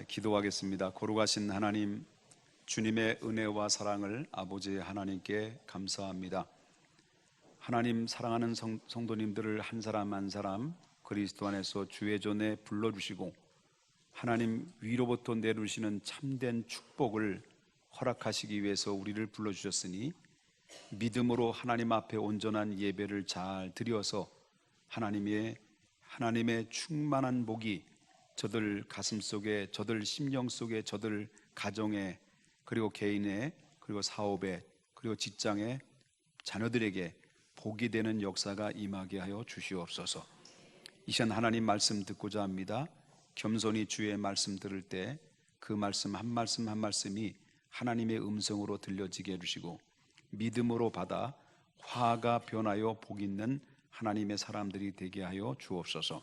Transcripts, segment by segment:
기도하겠습니다. 거룩하신 하나님, 주님의 은혜와 사랑을 아버지 하나님께 감사합니다. 하나님, 사랑하는 성도님들을 한 사람 한 사람 그리스도 안에서 주의 전에 불러주시고 하나님 위로부터 내려주시는 참된 축복을 허락하시기 위해서 우리를 불러주셨으니 믿음으로 하나님 앞에 온전한 예배를 잘 드려서 하나님의 충만한 복이 저들 가슴속에, 저들 심령 속에, 저들 가정에, 그리고 개인에, 그리고 사업에, 그리고 직장에, 자녀들에게 복이 되는 역사가 임하게 하여 주시옵소서. 이 시간 하나님 말씀 듣고자 합니다. 겸손히 주의 말씀 들을 때 그 말씀 한 말씀 한 말씀이 하나님의 음성으로 들려지게 해주시고 믿음으로 받아 화가 변하여 복 있는 하나님의 사람들이 되게 하여 주옵소서.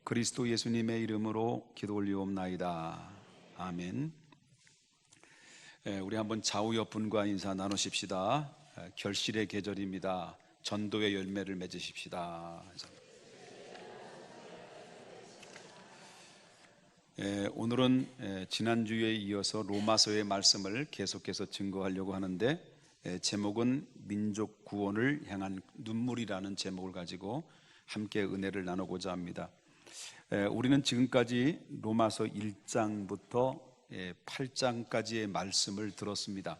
그리스도 예수님의 이름으로 기도 올리옵나이다. 아멘. 우리 한번 좌우 옆분과 인사 나누십시다. 결실의 계절입니다. 전도의 열매를 맺으십시다. 오늘은 지난주에 이어서 로마서의 말씀을 계속해서 증거하려고 하는데 제목은 민족 구원을 향한 눈물이라는 제목을 가지고 함께 은혜를 나누고자 합니다. 우리는 지금까지 로마서 1장부터 8장까지의 말씀을 들었습니다.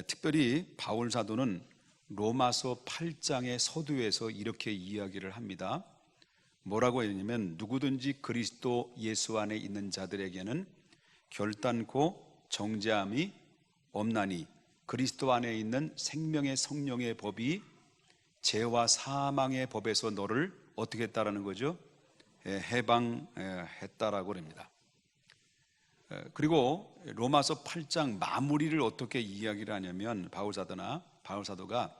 특별히 바울 사도는 로마서 8장의 서두에서 이렇게 이야기를 합니다. 뭐라고 했냐면 누구든지 그리스도 예수 안에 있는 자들에게는 결단코 정죄함이 없나니 그리스도 안에 있는 생명의 성령의 법이 죄와 사망의 법에서 너를 어떻게 했다라는 거죠? 해방했다라고 합니다. 그리고 로마서 8장 마무리를 어떻게 이야기를 하냐면 바울 사도가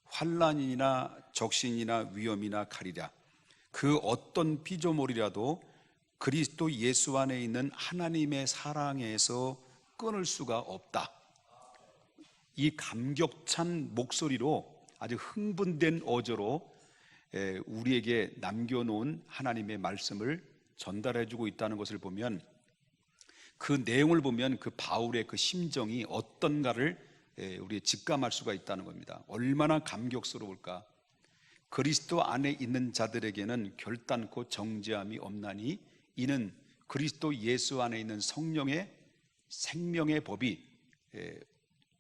환난이나 적신이나 위험이나 칼이랴 그 어떤 피조물이라도 그리스도 예수 안에 있는 하나님의 사랑에서 끊을 수가 없다. 이 감격찬 목소리로 아주 흥분된 어조로 우리에게 남겨놓은 하나님의 말씀을 전달해주고 있다는 것을 보면 그 내용을 보면 그 바울의 그 심정이 어떤가를 우리 직감할 수가 있다는 겁니다. 얼마나 감격스러울까. 그리스도 안에 있는 자들에게는 결단코 정죄함이 없나니 이는 그리스도 예수 안에 있는 성령의 생명의 법이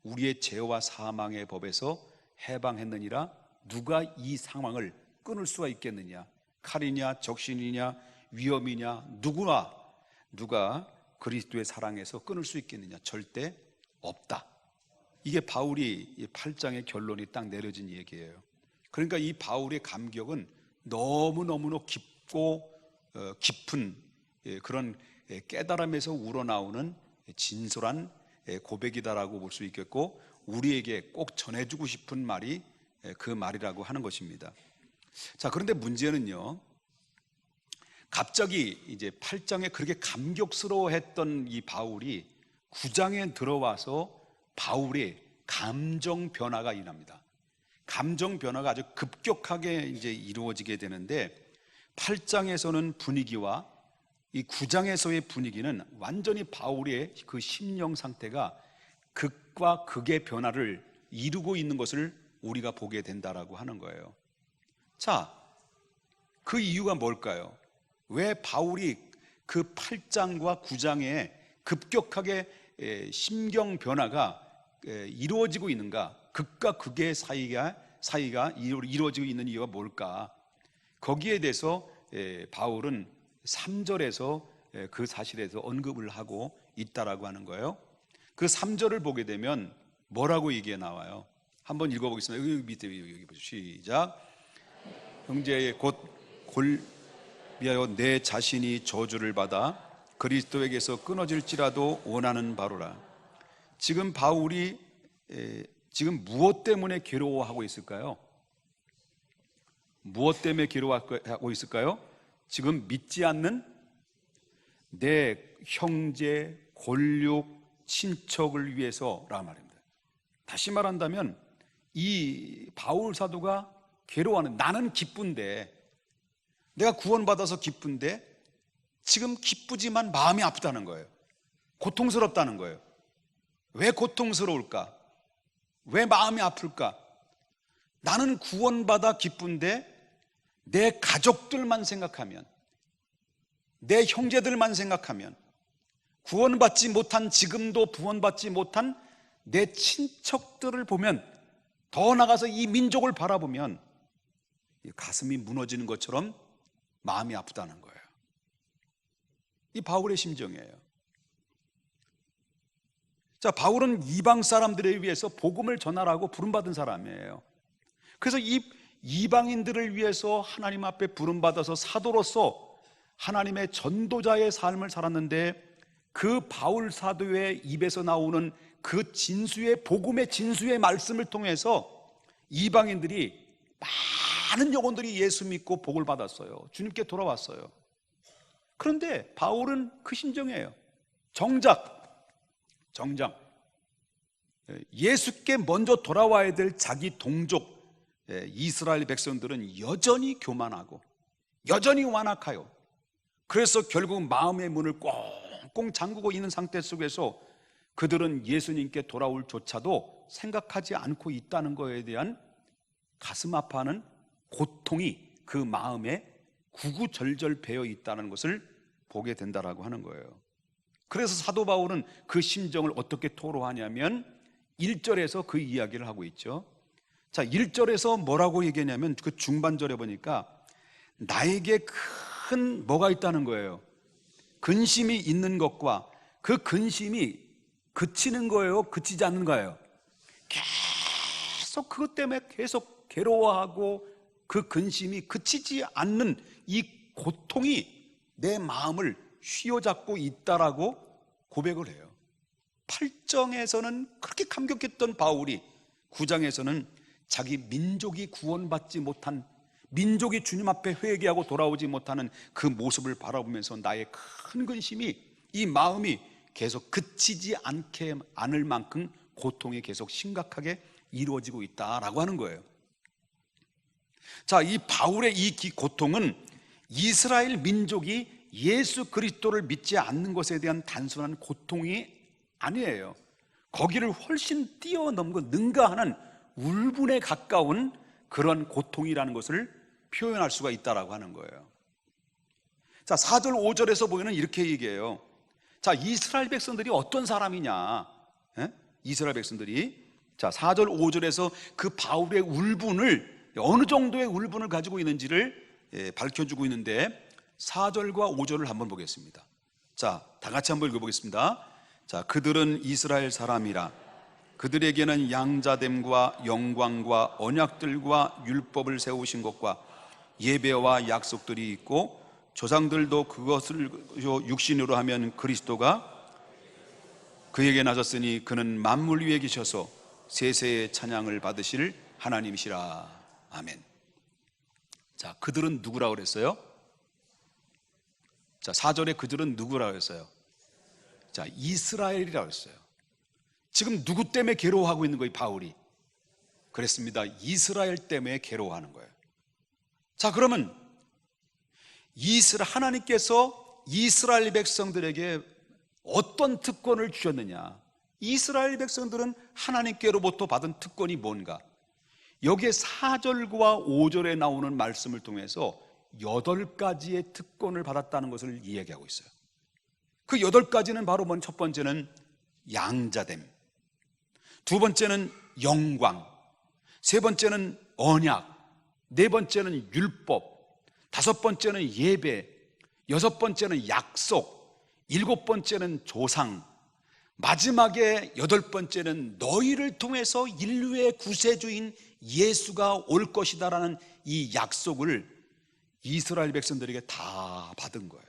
우리의 죄와 사망의 법에서 해방했느니라. 누가 이 상황을 끊을 수가 있겠느냐? 칼이냐 적신이냐 위험이냐 누가 그리스도의 사랑에서 끊을 수 있겠느냐? 절대 없다. 이게 바울이 8장의 결론이 딱 내려진 얘기예요. 그러니까 이 바울의 감격은 너무너무 깊고 깊은 그런 깨달음에서 우러나오는 진솔한 고백이다라고 볼 수 있겠고 우리에게 꼭 전해주고 싶은 말이 그 말이라고 하는 것입니다. 자, 그런데 문제는요, 갑자기 이제 8장에 그렇게 감격스러워했던 이 바울이 9장에 들어와서 바울의 감정 변화가 일어납니다. 감정 변화가 아주 급격하게 이제 이루어지게 되는데 8장에서는 분위기와 이 9장에서의 분위기는 완전히 바울의 그 심령 상태가 극과 극의 변화를 이루고 있는 것을 우리가 보게 된다라고 하는 거예요. 자, 그 이유가 뭘까요? 왜 바울이 그 8장과 9장에 급격하게 심경 변화가 이루어지고 있는가? 극과 극의 사이가 이루어지고 있는 이유가 뭘까? 거기에 대해서 바울은 3절에서 그 사실에서 언급을 하고 있다라고 하는 거예요. 그 3절을 보게 되면 뭐라고 이게 나와요? 한번 읽어보겠습니다. 여기 밑에 여기 보시죠. 시작. 형제의 곧 골비하여 내 자신이 저주를 받아 그리스도에게서 끊어질지라도 원하는 바로라. 지금 바울이 지금 무엇 때문에 괴로워하고 있을까요? 무엇 때문에 괴로워하고 있을까요? 지금 믿지 않는 내 형제, 골육, 친척을 위해서라 말입니다. 다시 말한다면 이 바울 사도가 괴로워하는, 나는 기쁜데, 내가 구원받아서 기쁜데 지금 기쁘지만 마음이 아프다는 거예요. 고통스럽다는 거예요. 왜 고통스러울까? 왜 마음이 아플까? 나는 구원받아 기쁜데 내 가족들만 생각하면, 내 형제들만 생각하면, 구원받지 못한, 지금도 구원받지 못한 내 친척들을 보면, 더 나아가서 이 민족을 바라보면 가슴이 무너지는 것처럼 마음이 아프다는 거예요. 이 바울의 심정이에요. 자, 바울은 이방 사람들에 위해서 복음을 전하라고 부름받은 사람이에요. 그래서 이 이방인들을 위해서 하나님 앞에 부름받아서 사도로서 하나님의 전도자의 삶을 살았는데, 그 바울 사도의 입에서 나오는 그 진수의, 복음의 진수의 말씀을 통해서 이방인들이, 많은 영혼들이 예수 믿고 복을 받았어요. 주님께 돌아왔어요. 그런데 바울은 그 심정이에요. 정작 예수께 먼저 돌아와야 될 자기 동족 이스라엘 백성들은 여전히 교만하고 여전히 완악하여, 그래서 결국 마음의 문을 꽁꽁 잠그고 있는 상태 속에서 그들은 예수님께 돌아올 조차도 생각하지 않고 있다는 것에 대한 가슴 아파하는 고통이 그 마음에 구구절절 배어 있다는 것을 보게 된다라고 하는 거예요. 그래서 사도 바울은 그 심정을 어떻게 토로하냐면 1절에서 그 이야기를 하고 있죠. 자, 1절에서 뭐라고 얘기하냐면, 그 중반절에 보니까 나에게 큰 뭐가 있다는 거예요. 근심이 있는 것과, 그 근심이 그치는 거예요, 그치지 않는 거예요? 계속 그것 때문에 계속 괴로워하고 그 근심이 그치지 않는 이 고통이 내 마음을 휘어잡고 있다라고 고백을 해요. 8장에서는 그렇게 감격했던 바울이 9장에서는 자기 민족이 구원받지 못한, 민족이 주님 앞에 회개하고 돌아오지 못하는 그 모습을 바라보면서 나의 큰 근심이, 이 마음이 계속 그치지 않을 만큼 고통이 계속 심각하게 이루어지고 있다라고 하는 거예요. 자, 이 바울의 이 고통은 이스라엘 민족이 예수 그리스도를 믿지 않는 것에 대한 단순한 고통이 아니에요. 거기를 훨씬 뛰어넘고 능가하는 울분에 가까운 그런 고통이라는 것을 표현할 수가 있다라고 하는 거예요. 자, 4절 5절에서 보면 이렇게 얘기해요. 자, 이스라엘 백성들이 어떤 사람이냐? 이스라엘 백성들이, 자, 4절 5절에서 그 바울의 울분을, 어느 정도의 울분을 가지고 있는지를 밝혀주고 있는데, 4절과 5절을 한번 보겠습니다. 자, 다 같이 한번 읽어보겠습니다. 자, 그들은 이스라엘 사람이라 그들에게는 양자됨과 영광과 언약들과 율법을 세우신 것과 예배와 약속들이 있고, 조상들도 그것을 육신으로 하면 그리스도가 그에게 나섰으니 그는 만물 위에 계셔서 세세의 찬양을 받으실 하나님이시라. 아멘. 자, 그들은 누구라고 그랬어요? 자, 4절에 그들은 누구라고 했어요? 자, 이스라엘이라고 했어요. 지금 누구 때문에 괴로워하고 있는 거예요, 바울이? 그랬습니다. 이스라엘 때문에 괴로워하는 거예요. 자, 그러면 하나님께서 이스라엘 백성들에게 어떤 특권을 주셨느냐? 이스라엘 백성들은 하나님께로부터 받은 특권이 뭔가? 여기에 4절과 5절에 나오는 말씀을 통해서 8가지의 특권을 받았다는 것을 이야기하고 있어요. 그 8가지는 바로 첫 번째는 양자됨, 두 번째는 영광, 세 번째는 언약, 네 번째는 율법, 다섯 번째는 예배, 여섯 번째는 약속, 일곱 번째는 조상, 마지막에 8번째는 너희를 통해서 인류의 구세주인 예수가 올 것이다라는 이 약속을 이스라엘 백성들에게 다 받은 거예요.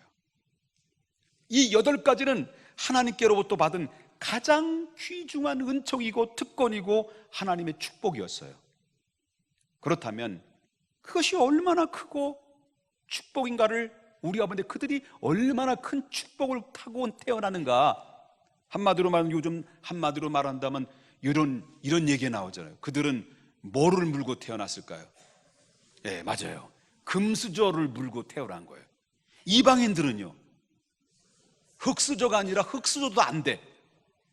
이 8가지는 하나님께로부터 받은 가장 귀중한 은총이고 특권이고 하나님의 축복이었어요. 그렇다면 그것이 얼마나 크고 축복인가를 우리가 보는데, 그들이 얼마나 큰 축복을 타고 태어나는가. 요즘 한마디로 말한다면 이런 얘기가 나오잖아요. 그들은 뭐를 물고 태어났을까요? 예, 맞아요. 금수저를 물고 태어난 거예요. 이방인들은요, 흙수저가 아니라 흙수저도 안 돼.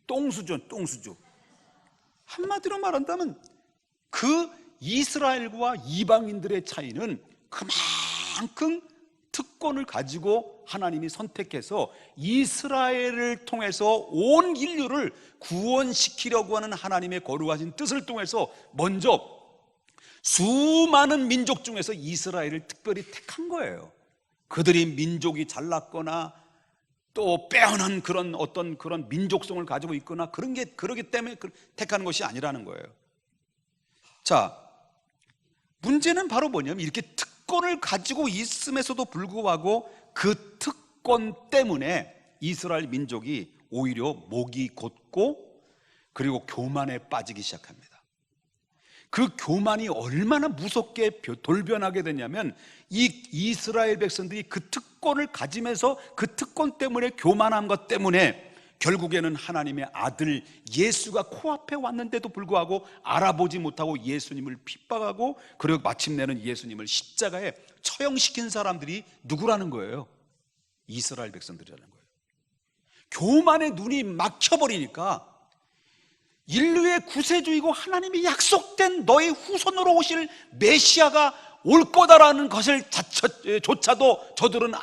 똥수저, 똥수저. 한마디로 말한다면 그 이스라엘과 이방인들의 차이는 그만큼 특권을 가지고 하나님이 선택해서 이스라엘을 통해서 온 인류를 구원시키려고 하는 하나님의 거룩하신 뜻을 통해서 먼저 수많은 민족 중에서 이스라엘을 특별히 택한 거예요. 그들이 민족이 잘났거나 또 빼어난 그런 민족성을 가지고 있거나 그러기 때문에 택하는 것이 아니라는 거예요. 자, 문제는 바로 뭐냐면 이렇게 특권을 가지고 있음에서도 불구하고 그 특권 때문에 이스라엘 민족이 오히려 목이 곧고 그리고 교만에 빠지기 시작합니다. 그 교만이 얼마나 무섭게 돌변하게 되냐면 이 이스라엘 백성들이 그 특권을 가지면서 그 특권 때문에 교만한 것 때문에 결국에는 하나님의 아들 예수가 코앞에 왔는데도 불구하고 알아보지 못하고 예수님을 핍박하고 그리고 마침내는 예수님을 십자가에 처형시킨 사람들이 누구라는 거예요? 이스라엘 백성들이라는 거예요. 교만의 눈이 막혀버리니까 인류의 구세주이고 하나님이 약속된 너의 후손으로 오실 메시아가 올 거다라는 것을 조차도 저들은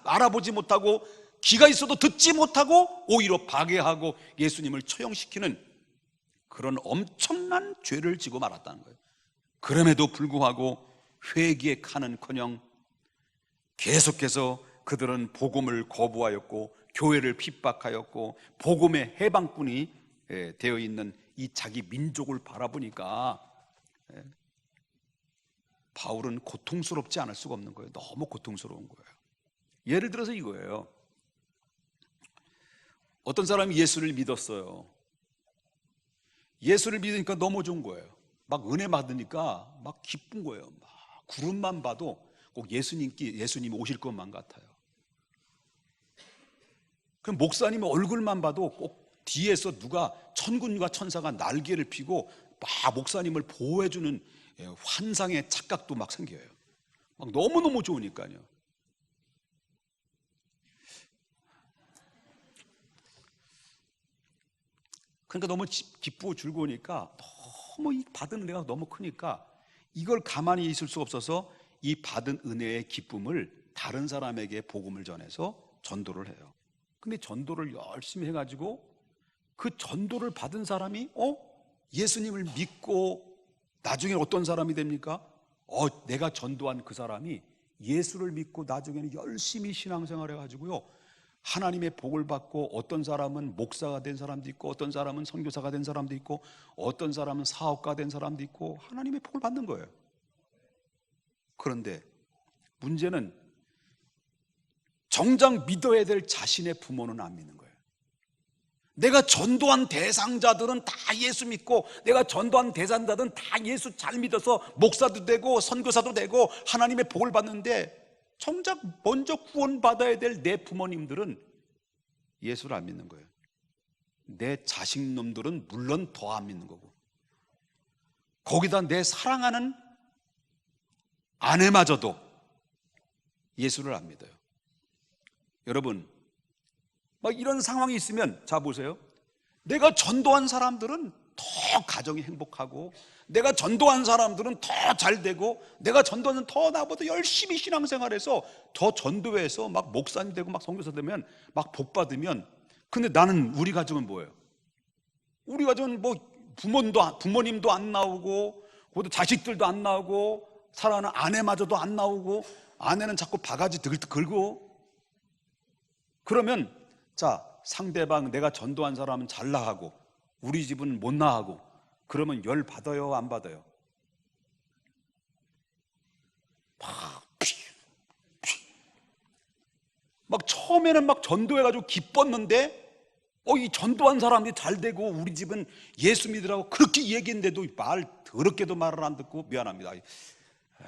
알아보지 못하고 귀가 있어도 듣지 못하고 오히려 파괴하고 예수님을 처형시키는 그런 엄청난 죄를 지고 말았다는 거예요. 그럼에도 불구하고 회개의 칸은커녕 계속해서 그들은 복음을 거부하였고 교회를 핍박하였고 복음의 해방꾼이 되어 있는 이 자기 민족을 바라보니까 바울은 고통스럽지 않을 수가 없는 거예요. 너무 고통스러운 거예요. 예를 들어서 이거예요. 어떤 사람이 예수를 믿었어요. 예수를 믿으니까 너무 좋은 거예요. 막 은혜 받으니까 막 기쁜 거예요. 막 구름만 봐도 꼭 예수님이 오실 것만 같아요. 그럼 목사님 얼굴만 봐도 꼭 뒤에서 누가 천군과 천사가 날개를 피고 막 목사님을 보호해주는 환상의 착각도 막 생겨요. 막 너무너무 좋으니까요. 그러니까 너무 기쁘고 즐거우니까 너무 이 받은 은혜가 너무 크니까 이걸 가만히 있을 수 없어서 이 받은 은혜의 기쁨을 다른 사람에게 복음을 전해서 전도를 해요. 근데 전도를 열심히 해가지고 그 전도를 받은 사람이 예수님을 믿고 나중에 어떤 사람이 됩니까? 내가 전도한 그 사람이 예수를 믿고 나중에는 열심히 신앙생활 해가지고요 하나님의 복을 받고 어떤 사람은 목사가 된 사람도 있고 어떤 사람은 선교사가 된 사람도 있고 어떤 사람은 사업가 된 사람도 있고 하나님의 복을 받는 거예요. 그런데 문제는 정작 믿어야 될 자신의 부모는 안 믿는 거예요. 내가 전도한 대상자들은 다 예수 믿고 내가 전도한 대상자들은 다 예수 잘 믿어서 목사도 되고 선교사도 되고 하나님의 복을 받는데 정작 먼저 구원받아야 될 내 부모님들은 예수를 안 믿는 거예요. 내 자식놈들은 물론 더 안 믿는 거고 거기다 내 사랑하는 아내마저도 예수를 안 믿어요. 여러분 막 이런 상황이 있으면 자 보세요. 내가 전도한 사람들은 더 가정이 행복하고 내가 전도한 사람들은 더 잘 되고 내가 전도하는 더 나보다 열심히 신앙생활해서 더 전도해서 막 목사님 되고 막 선교사 되면 막 복 받으면 근데 나는 우리 가정은 뭐예요? 우리 가정은 뭐 부모님도 안 나오고 그것도 자식들도 안 나오고 사랑하는 아내마저도 안 나오고 아내는 자꾸 바가지 긁고 그러면 자 상대방 내가 전도한 사람은 잘 나가고 우리 집은 못 나가고 그러면 열 받아요 안 받아요? 막 처음에는 막 전도해가지고 기뻤는데 이 전도한 사람이 잘 되고 우리 집은 예수 믿으라고 그렇게 얘기했는데도 말 더럽게도 말을 안 듣고 미안합니다.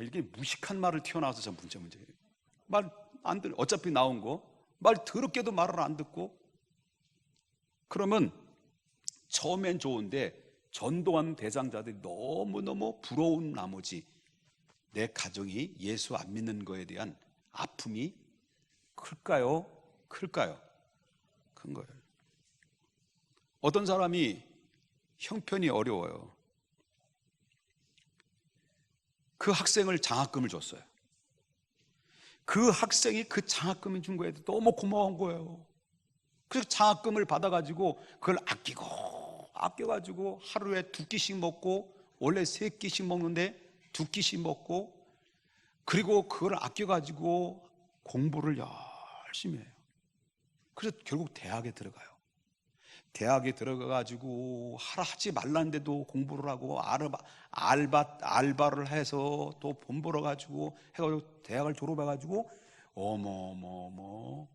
이게 무식한 말을 튀어나와서 참 문제예요. 말 안 들 어차피 나온 거 말 더럽게도 말을 안 듣고 그러면 처음엔 좋은데 전도한 대상자들이 너무너무 부러운 나머지 내 가정이 예수 안 믿는 거에 대한 아픔이 클까요? 큰 거예요. 어떤 사람이 형편이 어려워요. 그 학생을 장학금을 줬어요. 그 학생이 그 장학금을 준 거에 너무 고마운 거예요. 그래서 장학금을 받아가지고 그걸 아껴가지고 하루에 2끼씩 먹고, 원래 3끼씩 먹는데 2끼씩 먹고, 그리고 그걸 아껴가지고 공부를 열심히 해요. 그래서 결국 대학에 들어가요. 대학에 들어가가지고 하지 말라는데도 공부를 하고 알바를 해서 또 돈 벌어가지고 해가지고 대학을 졸업해가지고 어머머머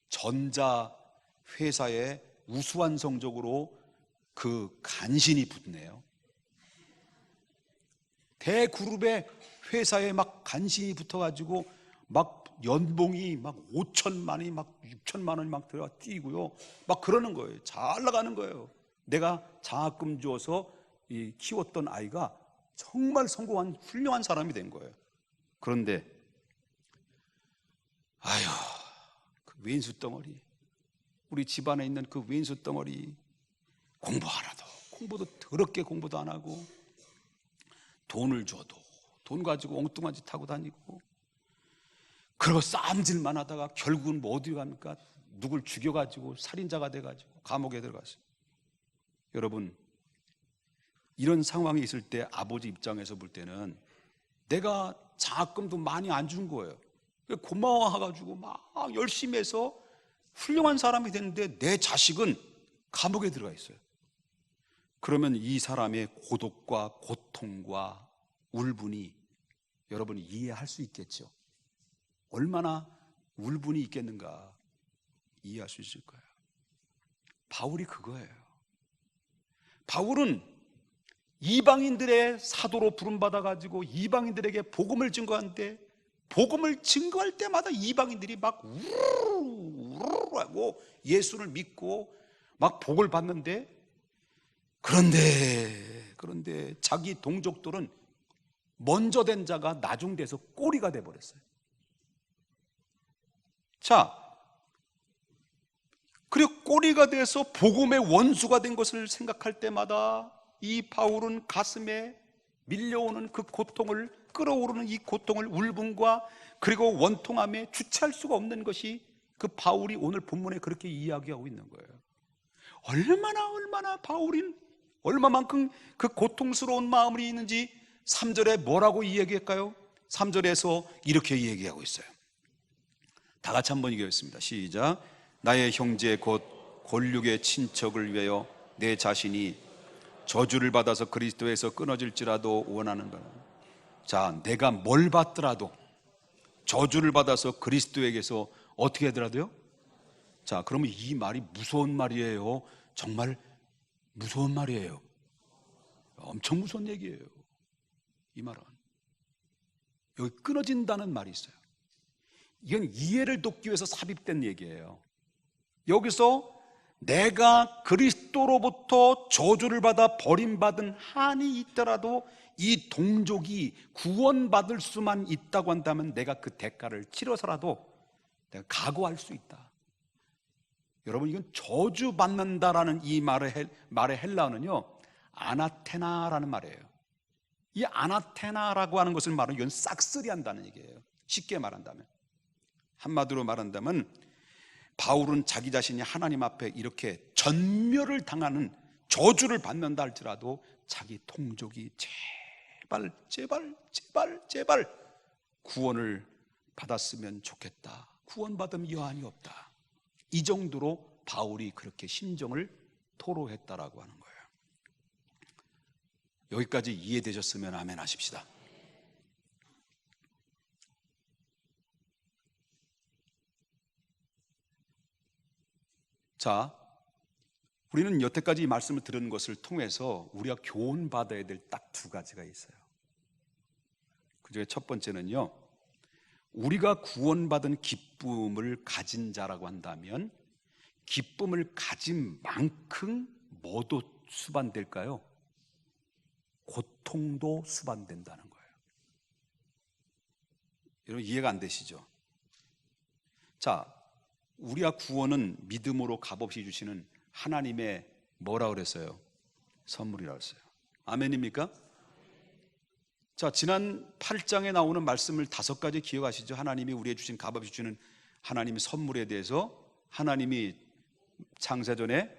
전자 회사에 우수한 성적으로 그 간신히 붙네요. 대그룹의 회사에 막 간신히 붙어가지고 막 연봉이 막 5천만이 막 6천만 원이 막 들어가 뛰고요. 막 그러는 거예요. 잘 나가는 거예요. 내가 장학금 줘서 키웠던 아이가 정말 성공한 훌륭한 사람이 된 거예요. 그런데 아휴, 그 왼수 덩어리, 우리 집안에 있는 그 왼수 덩어리 공부도 더럽게 공부도 안 하고, 돈을 줘도 돈 가지고 엉뚱한 짓 하고 다니고, 그리고 싸움질만 하다가 결국은 뭐 어디 갑니까? 누굴 죽여가지고 살인자가 돼가지고 감옥에 들어갔어요. 여러분, 이런 상황이 있을 때 아버지 입장에서 볼 때는 내가 장학금도 많이 안 준 거예요. 고마워해가지고 막 열심히 해서 훌륭한 사람이 됐는데 내 자식은 감옥에 들어가 있어요. 그러면 이 사람의 고독과 고통과 울분이 여러분이 이해할 수 있겠죠? 얼마나 울분이 있겠는가 이해할 수 있을 거예요. 바울이 그거예요. 바울은 이방인들의 사도로 부름받아가지고 이방인들에게 복음을 증거하는데, 복음을 증거할 때마다 이방인들이 막 우르르 예수를 믿고 막 복을 받는데, 그런데 자기 동족들은 먼저 된 자가 나중돼서 꼬리가 돼버렸어요. 자, 그리고 꼬리가 돼서 복음의 원수가 된 것을 생각할 때마다 이 바울은 가슴에 밀려오는 그 고통을, 끓어오르는 이 고통을, 울분과 그리고 원통함에 주체할 수가 없는 것이 그 바울이 오늘 본문에 그렇게 이야기하고 있는 거예요. 얼마나 바울이 얼마만큼 그 고통스러운 마음이 있는지 3절에 뭐라고 이야기할까요? 3절에서 이렇게 이야기하고 있어요. 다 같이 한번 읽겠습니다. 시작. 나의 형제 곧 골육의 친척을 위하여 내 자신이 저주를 받아서 그리스도에서 끊어질지라도 원하는 바라. 자, 내가 뭘 받더라도, 저주를 받아서 그리스도에게서 어떻게 하더라도요? 자, 그러면 이 말이 무서운 말이에요? 정말 무서운 말이에요? 엄청 무서운 얘기예요. 이 말은 여기 끊어진다는 말이 있어요. 이건 이해를 돕기 위해서 삽입된 얘기예요. 여기서 내가 그리스도로부터 저주를 받아 버림받은 한이 있더라도 이 동족이 구원받을 수만 있다고 한다면 내가 그 대가를 치러서라도 내가 각오할 수 있다. 여러분, 이건 저주받는다라는 이 말의 헬라어는요, 아나테나라는 말이에요. 이 아나테나라고 하는 것을 말하면 이건 싹쓸이 한다는 얘기예요. 쉽게 말한다면, 한마디로 말한다면 바울은 자기 자신이 하나님 앞에 이렇게 전멸을 당하는 저주를 받는다 할지라도 자기 동족이 제발 구원을 받았으면 좋겠다, 구원받음 여한이 없다, 이 정도로 바울이 그렇게 심정을 토로했다라고 하는 거예요. 여기까지 이해되셨으면 아멘 하십시다. 자, 우리는 여태까지 이 말씀을 들은 것을 통해서 우리가 교훈받아야 될 딱 2가지가 있어요. 그중에 첫 번째는요, 우리가 구원받은 기쁨을 가진 자라고 한다면 기쁨을 가진 만큼 뭐도 수반될까요? 고통도 수반된다는 거예요. 여러분, 이해가 안 되시죠? 자, 우리가 구원은 믿음으로 값없이 주시는 하나님의 뭐라 그랬어요? 선물이라고 했어요. 아멘입니까? 자, 지난 8장에 나오는 말씀을 5가지 기억하시죠? 하나님이 우리에게 주신 값없이 주는 하나님의 선물에 대해서 하나님이 창세전에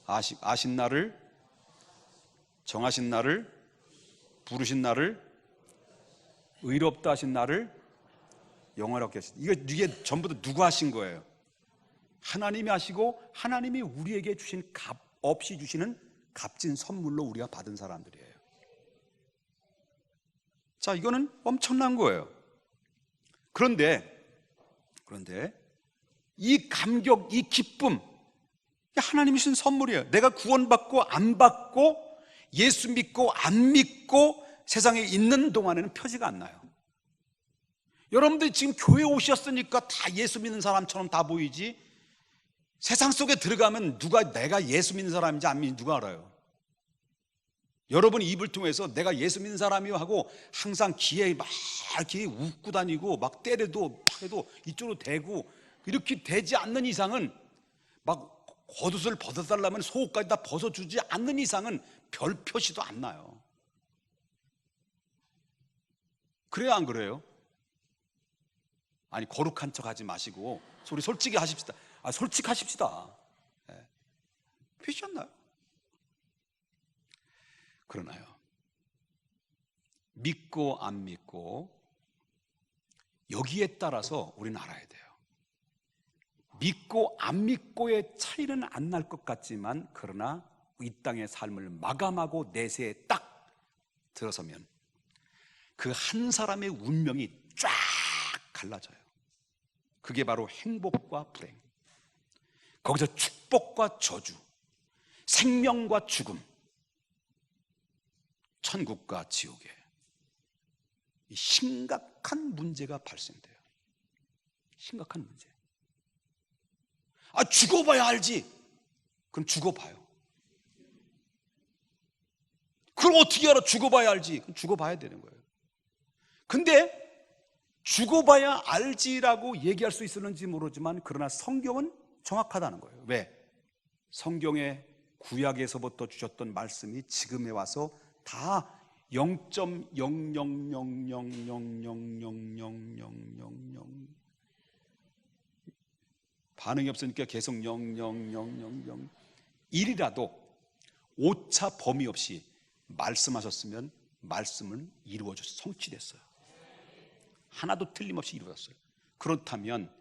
아신 나를, 정하신 나를, 부르신 나를, 의롭다 하신 나를 영원하게 하신. 이게 전부 다 누가 하신 거예요? 하나님이 하시고 하나님이 우리에게 주신 값 없이 주시는 값진 선물로 우리가 받은 사람들이에요. 자, 이거는 엄청난 거예요. 그런데 이 감격, 이 기쁨, 하나님이 주신 선물이에요. 내가 구원받고 안 받고 예수 믿고 안 믿고 세상에 있는 동안에는 표시가 안 나요. 여러분들이 지금 교회 오셨으니까 다 예수 믿는 사람처럼 다 보이지, 세상 속에 들어가면 내가 예수 믿는 사람인지 안 믿는지 누가 알아요? 여러분 입을 통해서 내가 예수 믿는 사람이요 하고 항상 귀에 막 이렇게 웃고 다니고 막 때려도 해도 이쪽으로 대고 이렇게 되지 않는 이상은, 막 겉옷을 벗어달라면 속옷까지 다 벗어주지 않는 이상은 별 표시도 안 나요. 그래요, 안 그래요? 아니, 거룩한 척 하지 마시고 우리 솔직히 하십시다. 솔직하십시다. 네. 표시 안 나요. 그러나요, 믿고 안 믿고 여기에 따라서 우리는 알아야 돼요. 믿고 안 믿고의 차이는 안 날 것 같지만, 그러나 이 땅의 삶을 마감하고 내세에 딱 들어서면 그 한 사람의 운명이 쫙 갈라져요. 그게 바로 행복과 불행, 거기서 축복과 저주, 생명과 죽음, 천국과 지옥에 이 심각한 문제가 발생돼요. 심각한 문제. 죽어봐야 알지. 그럼 죽어봐요. 그걸 어떻게 알아? 죽어봐야 알지. 그럼 죽어봐야 되는 거예요. 근데 죽어봐야 알지라고 얘기할 수 있었는지 모르지만, 그러나 성경은 정확하다는 거예요. 왜? 성경의 구약에서부터 주셨던 말씀이 지금에 와서 다 0.0000000000 반응이 없으니까 계속 00000 1이라도 오차 범위 없이 말씀하셨으면 말씀은 이루어져서 성취됐어요. 하나도 틀림없이 이루어졌어요. 그렇다면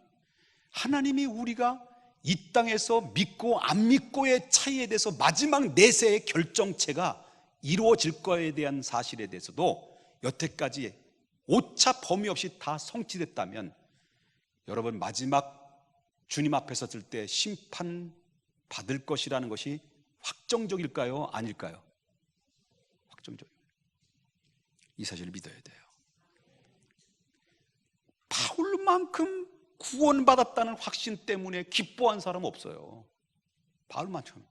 하나님이 우리가 이 땅에서 믿고 안 믿고의 차이에 대해서 마지막 내세의 결정체가 이루어질 거에 대한 사실에 대해서도 여태까지 오차 범위 없이 다 성취됐다면, 여러분 마지막 주님 앞에 섰을 때 심판 받을 것이라는 것이 확정적일까요? 아닐까요? 확정적이에요. 이 사실을 믿어야 돼요. 바울만큼 구원받았다는 확신 때문에 기뻐한 사람 없어요. 바울만큼.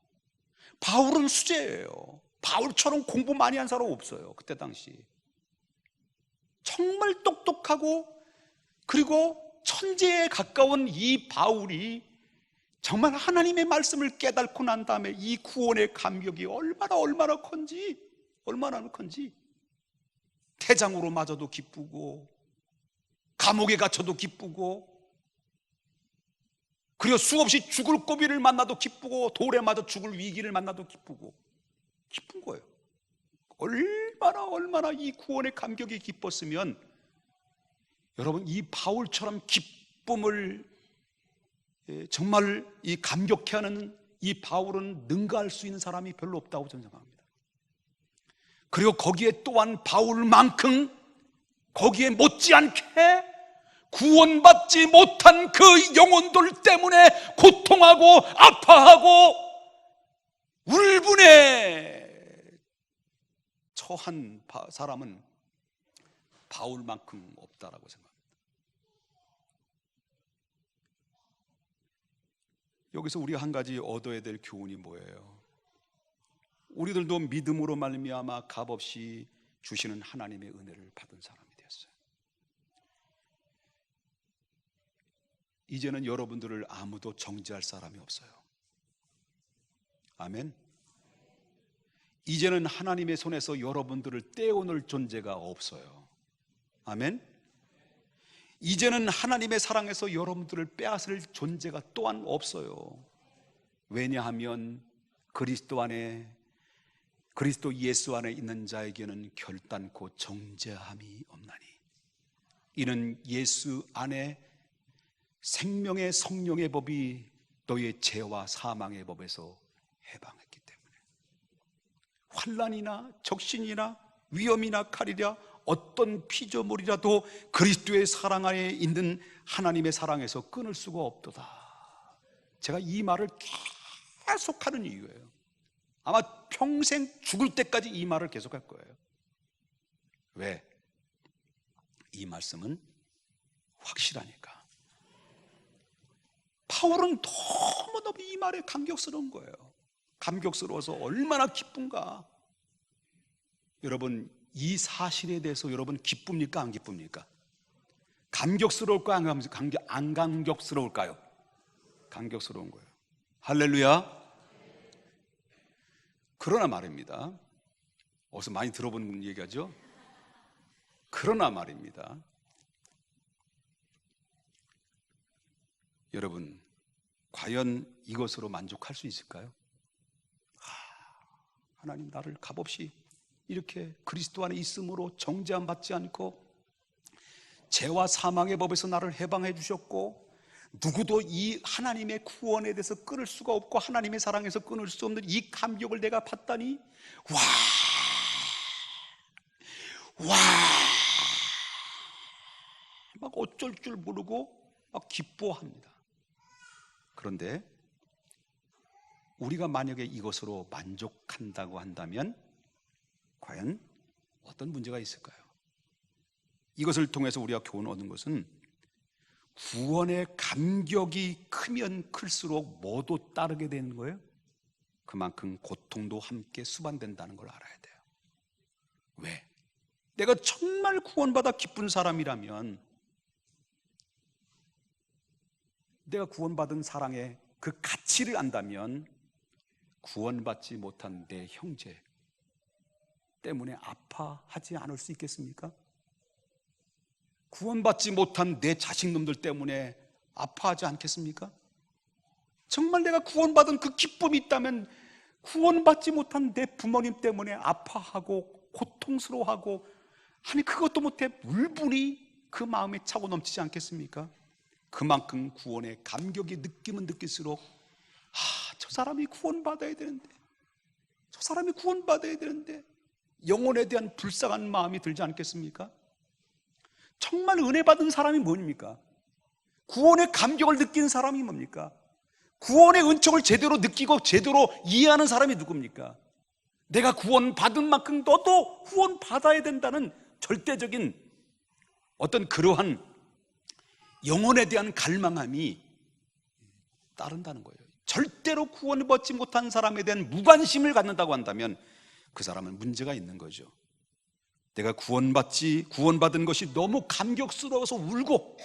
바울은 수재예요. 바울처럼 공부 많이 한 사람 없어요. 그때 당시 정말 똑똑하고 그리고 천재에 가까운 이 바울이 정말 하나님의 말씀을 깨닫고 난 다음에 이 구원의 감격이 얼마나 큰지 태장으로 맞아도 기쁘고 감옥에 갇혀도 기쁘고, 그리고 수없이 죽을 고비를 만나도 기쁘고, 돌에 맞아 죽을 위기를 만나도 기쁜 거예요. 얼마나 이 구원의 감격이 기뻤으면, 여러분 이 바울처럼 기쁨을 정말 이 감격해 하는 이 바울은 능가할 수 있는 사람이 별로 없다고 저는 생각합니다. 그리고 거기에 또한 바울만큼 거기에 못지않게 구원받지 못한 그 영혼들 때문에 고통하고 아파하고 울분에 처한 사람은 바울만큼 없다라고 생각합니다. 여기서 우리가 한 가지 얻어야 될 교훈이 뭐예요? 우리들도 믿음으로 말미암아 값없이 주시는 하나님의 은혜를 받은 사람이 되었어요. 이제는 여러분들을 아무도 정죄할 사람이 없어요. 아멘. 이제는 하나님의 손에서 여러분들을 떼어놓을 존재가 없어요. 아멘. 이제는 하나님의 사랑에서 여러분들을 빼앗을 존재가 또한 없어요. 왜냐하면 그리스도 예수 안에 있는 자에게는 결단코 정죄함이 없나니, 이는 예수 안에 생명의 성령의 법이 너의 죄와 사망의 법에서 해방했기 때문에 환난이나 적신이나 위험이나 칼이랴 어떤 피조물이라도 그리스도의 사랑 안에 있는 하나님의 사랑에서 끊을 수가 없도다. 제가 이 말을 계속하는 이유예요. 아마 평생 죽을 때까지 이 말을 계속할 거예요. 왜? 이 말씀은 확실하니까. 바울은 너무너무 이 말에 감격스러운 거예요. 감격스러워서 얼마나 기쁜가. 여러분, 이 사실에 대해서 여러분 기쁩니까? 안 기쁩니까? 감격스러울까요? 안 감격스러울까요? 감격스러운 거예요. 할렐루야. 그러나 말입니다. 어디서 많이 들어본 얘기하죠? 그러나 말입니다. 여러분, 과연 이것으로 만족할 수 있을까요? 하나님, 나를 값없이 이렇게 그리스도 안에 있음으로 정죄함 받지 않고 죄와 사망의 법에서 나를 해방해 주셨고, 누구도 이 하나님의 구원에 대해서 끊을 수가 없고 하나님의 사랑에서 끊을 수 없는 이 감격을 내가 받다니, 막 어쩔 줄 모르고 막 기뻐합니다. 그런데 우리가 만약에 이것으로 만족한다고 한다면 과연 어떤 문제가 있을까요? 이것을 통해서 우리가 교훈 얻는 것은, 구원의 감격이 크면 클수록 뭐도 따르게 되는 거예요? 그만큼 고통도 함께 수반된다는 걸 알아야 돼요. 왜? 내가 정말 구원받아 기쁜 사람이라면, 내가 구원받은 사랑의 그 가치를 안다면 구원받지 못한 내 형제 때문에 아파하지 않을 수 있겠습니까? 구원받지 못한 내 자식놈들 때문에 아파하지 않겠습니까? 정말 내가 구원받은 그 기쁨이 있다면 구원받지 못한 내 부모님 때문에 아파하고 고통스러워하고, 아니 그것도 못해 울분이 그 마음에 차고 넘치지 않겠습니까? 그만큼 구원의 감격이 느끼면 느낄수록, 저 사람이 구원받아야 되는데, 저 사람이 구원받아야 되는데, 영혼에 대한 불쌍한 마음이 들지 않겠습니까? 정말 은혜 받은 사람이 뭡니까? 구원의 감격을 느낀 사람이 뭡니까? 구원의 은총을 제대로 느끼고 제대로 이해하는 사람이 누굽니까? 내가 구원받은 만큼 너도 구원받아야 된다는 절대적인 어떤 그러한 영혼에 대한 갈망함이 따른다는 거예요. 절대로 구원을 받지 못한 사람에 대한 무관심을 갖는다고 한다면 그 사람은 문제가 있는 거죠. 내가 구원받은 것이 너무 감격스러워서 울고,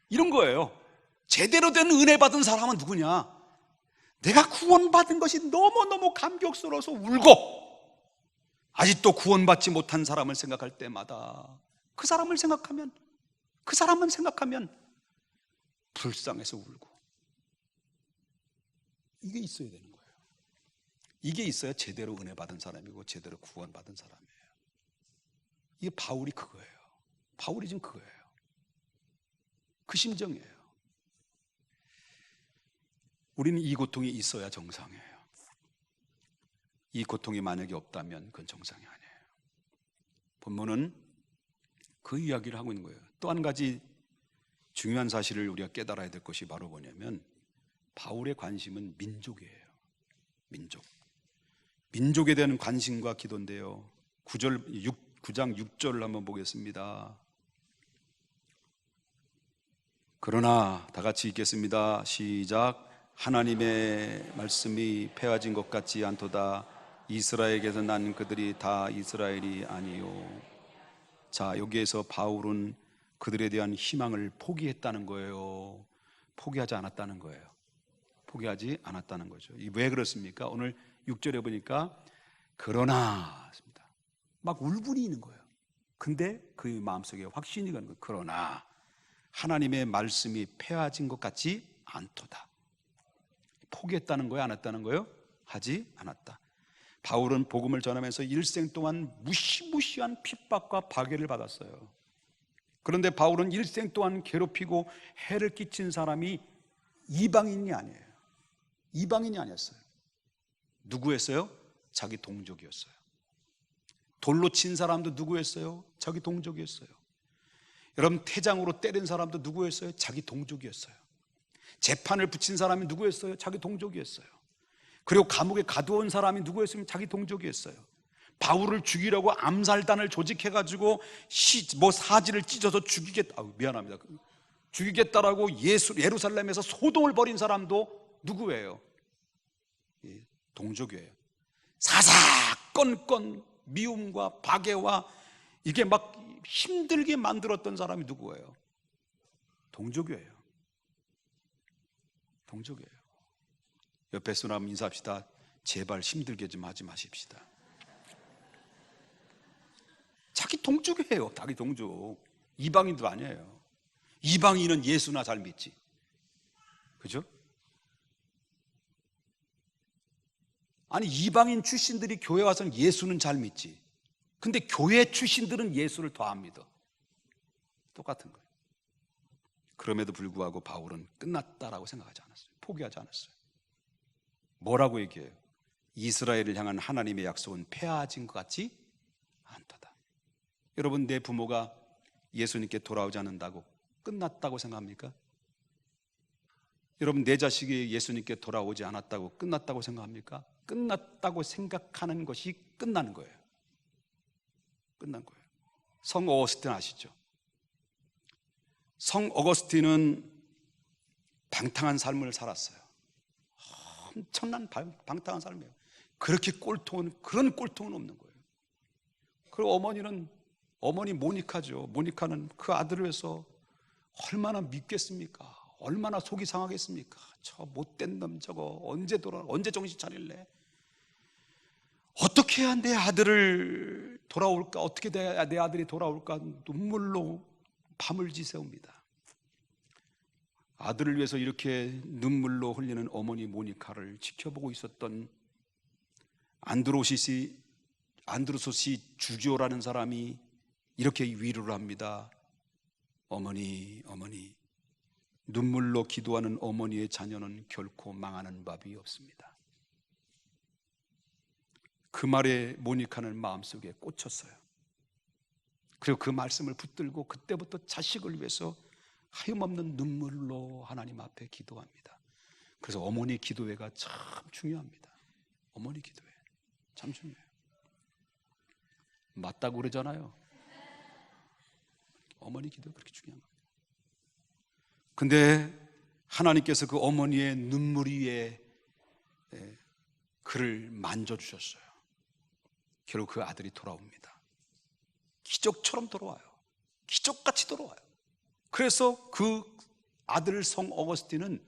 이런 거예요. 제대로 된 은혜 받은 사람은 누구냐? 내가 구원받은 것이 너무너무 감격스러워서 울고, 아직도 구원받지 못한 사람을 생각할 때마다 그 사람을 생각하면 불쌍해서 울고, 이게 있어야 되는 거예요. 이게 있어야 제대로 은혜 받은 사람이고 제대로 구원받은 사람이에요. 이게 바울이 그거예요. 바울이 지금 그거예요. 그 심정이에요. 우리는 이 고통이 있어야 정상이에요. 이 고통이 만약에 없다면 그건 정상이 아니에요. 본문은 그 이야기를 하고 있는 거예요. 또 한 가지 중요한 사실을 우리가 깨달아야 될 것이 바로 뭐냐면, 바울의 관심은 민족이에요. 민족에 대한 관심과 기도인데요, 9장 6절을 한번 보겠습니다. 그러나 다 같이 읽겠습니다. 시작. 하나님의 말씀이 폐하진 것 같지 않도다. 이스라엘에게서 난 그들이 다 이스라엘이 아니요. 자, 여기에서 바울은 그들에 대한 희망을 포기했다는 거예요? 포기하지 않았다는 거예요? 포기하지 않았다는 거죠. 왜 그렇습니까? 오늘 6절에 보니까 그러나 막 울분이 있는 거예요. 근데 그 마음속에 확신이 가는 거예요. 그러나 하나님의 말씀이 폐해진 것 같지 않도다. 포기했다는 거예요? 안 했다는 거예요? 하지 않았다. 바울은 복음을 전하면서 일생 동안 무시무시한 핍박과 박해를 받았어요. 그런데 바울은 일생 동안 괴롭히고 해를 끼친 사람이 이방인이 아니에요. 이방인이 아니었어요. 누구였어요? 자기 동족이었어요. 돌로 친 사람도 누구였어요? 자기 동족이었어요. 여러분, 태장으로 때린 사람도 누구였어요? 자기 동족이었어요. 재판을 붙인 사람이 누구였어요? 자기 동족이었어요. 그리고 감옥에 가두온 사람이 누구였으면 자기 동족이었어요. 바울을 죽이려고 암살단을 조직해가지고 사지를 찢어서 미안합니다. 죽이겠다라고 예루살렘에서 소동을 벌인 사람도 누구예요? 동족이에요. 사사건건 미움과 박해와 이게 막 힘들게 만들었던 사람이 누구예요? 동족이에요. 동족이에요. 옆에 사람 인사합시다. 제발 힘들게 좀 하지 마십시다. 자기 동족이에요. 자기 동족. 이방인도 아니에요. 이방인은 예수나 잘 믿지. 그죠? 아니, 이방인 출신들이 교회 와서는 예수는 잘 믿지. 근데 교회 출신들은 예수를 더 안 믿어. 똑같은 거예요. 그럼에도 불구하고 바울은 끝났다라고 생각하지 않았어요. 포기하지 않았어요. 뭐라고 얘기해요? 이스라엘을 향한 하나님의 약속은 폐하진 것 같지 않다. 여러분, 내 부모가 예수님께 돌아오지 않는다고 끝났다고 생각합니까? 여러분, 내 자식이 예수님께 돌아오지 않았다고 끝났다고 생각합니까? 끝났다고 생각하는 것이 끝나는 거예요. 끝난 거예요. 성 어거스틴 아시죠? 성 어거스틴은 방탕한 삶을 살았어요. 엄청난 방탕한 삶이에요. 그런 꼴통은 없는 거예요. 그리고 어머니 모니카죠. 모니카는 그 아들을 위해서 얼마나 믿겠습니까? 얼마나 속이 상하겠습니까? 저 못된 놈 저거 언제 정신 차릴래? 어떻게 해야 내 아들을 돌아올까? 어떻게 돼야 내 아들이 돌아올까? 눈물로 밤을 지새웁니다. 아들을 위해서 이렇게 눈물로 흘리는 어머니 모니카를 지켜보고 있었던 안드로소시 주교라는 사람이 이렇게 위로를 합니다. 어머니, 눈물로 기도하는 어머니의 자녀는 결코 망하는 법이 없습니다. 그 말에 모니카는 마음속에 꽂혔어요. 그리고 그 말씀을 붙들고 그때부터 자식을 위해서 하염없는 눈물로 하나님 앞에 기도합니다. 그래서 어머니 기도회가 참 중요합니다. 어머니 기도회 참 중요해요. 맞다고 그러잖아요. 어머니 기도가 그렇게 중요한 겁니다. 근데 하나님께서 그 어머니의 눈물 위에 그를 만져주셨어요. 결국 그 아들이 돌아옵니다. 기적처럼 돌아와요. 기적같이 돌아와요. 그래서 그 아들 성 어거스틴은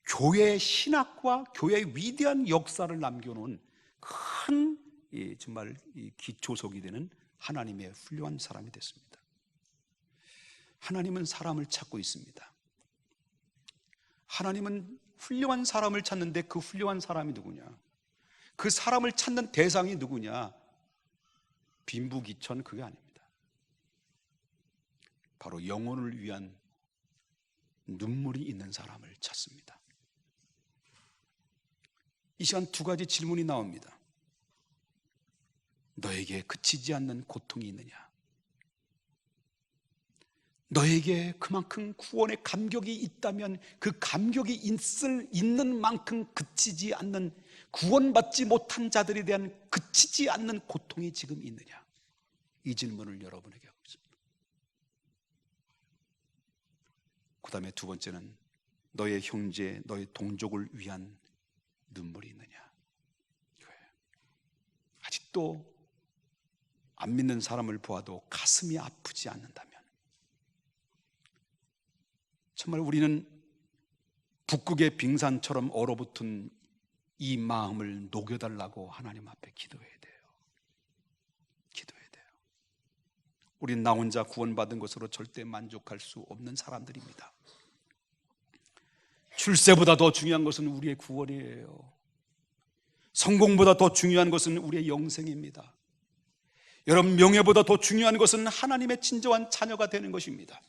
교회의 신학과 교회의 위대한 역사를 남겨놓은 큰 정말 기초석이 되는 하나님의 훌륭한 사람이 됐습니다. 하나님은 사람을 찾고 있습니다. 하나님은 훌륭한 사람을 찾는데 그 훌륭한 사람이 누구냐? 그 사람을 찾는 대상이 누구냐? 빈부귀천 그게 아닙니다. 바로 영혼을 위한 눈물이 있는 사람을 찾습니다. 이 시간 두 가지 질문이 나옵니다. 너에게 그치지 않는 고통이 있느냐? 너에게 그만큼 구원의 감격이 있다면 그 감격이 있는 만큼 그치지 않는, 구원받지 못한 자들에 대한 그치지 않는 고통이 지금 있느냐? 이 질문을 여러분에게 하고 있습니다. 그 다음에 두 번째는 너의 형제, 너의 동족을 위한 눈물이 있느냐? 이거예요. 아직도 안 믿는 사람을 보아도 가슴이 아프지 않는다면, 정말 우리는 북극의 빙산처럼 얼어붙은 이 마음을 녹여달라고 하나님 앞에 기도해야 돼요. 기도해야 돼요. 우린 나 혼자 구원받은 것으로 절대 만족할 수 없는 사람들입니다. 출세보다 더 중요한 것은 우리의 구원이에요. 성공보다 더 중요한 것은 우리의 영생입니다. 여러분, 명예보다 더 중요한 것은 하나님의 진정한 자녀가 되는 것입니다.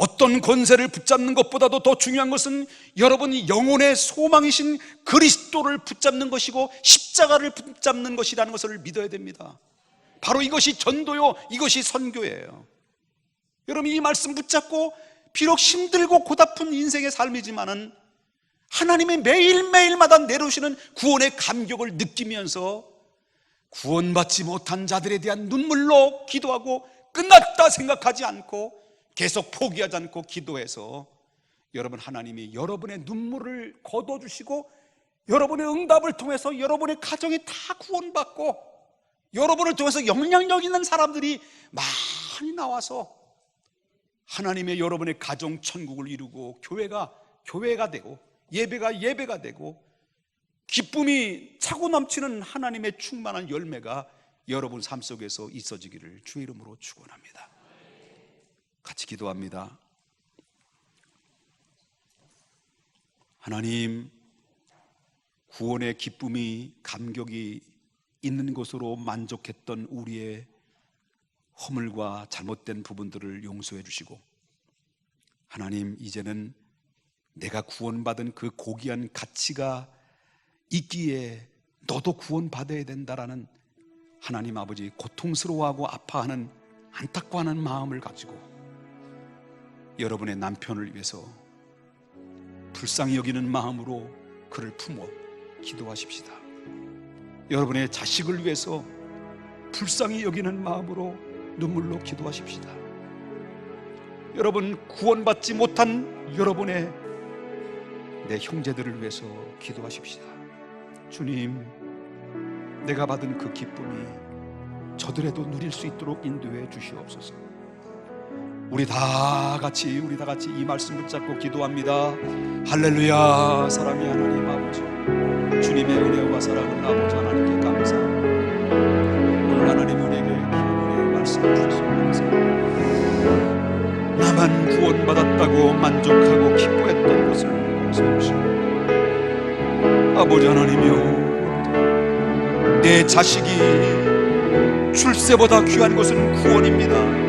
어떤 권세를 붙잡는 것보다도 더 중요한 것은 여러분 영혼의 소망이신 그리스도를 붙잡는 것이고 십자가를 붙잡는 것이라는 것을 믿어야 됩니다. 바로 이것이 전도요, 이것이 선교예요. 여러분, 이 말씀 붙잡고 비록 힘들고 고달픈 인생의 삶이지만은 하나님의 매일매일마다 내려오시는 구원의 감격을 느끼면서 구원받지 못한 자들에 대한 눈물로 기도하고 끝났다 생각하지 않고 계속 포기하지 않고 기도해서 여러분, 하나님이 여러분의 눈물을 거둬주시고 여러분의 응답을 통해서 여러분의 가정이 다 구원받고 여러분을 통해서 영향력 있는 사람들이 많이 나와서 하나님의 여러분의 가정 천국을 이루고 교회가 되고 예배가 되고 기쁨이 차고 넘치는 하나님의 충만한 열매가 여러분 삶 속에서 있어지기를 주의 이름으로 축원합니다. 같이 기도합니다. 하나님, 구원의 기쁨이 감격이 있는 것으로 만족했던 우리의 허물과 잘못된 부분들을 용서해 주시고, 하나님, 이제는 내가 구원받은 그 고귀한 가치가 있기에 너도 구원받아야 된다라는 하나님 아버지 고통스러워하고 아파하는 안타까워하는 마음을 가지고 여러분의 남편을 위해서 불쌍히 여기는 마음으로 그를 품어 기도하십시다. 여러분의 자식을 위해서 불쌍히 여기는 마음으로 눈물로 기도하십시다. 여러분, 구원받지 못한 여러분의 내 형제들을 위해서 기도하십시다. 주님, 내가 받은 그 기쁨이 저들에도 누릴 수 있도록 인도해 주시옵소서. 우리 다 같이 이 말씀 붙잡고 기도합니다. 할렐루야. 사랑의 하나님 아버지, 주님의 은혜와 사랑은 아버지 하나님께 감사합니다. 오늘 하나님 우리에게 기쁨의 말씀을 주셔서 나만 구원받았다고 만족하고 기뻐했던 것을 용서해 주시고, 아버지 하나님이여, 내 자식이 출세보다 귀한 것은 구원입니다.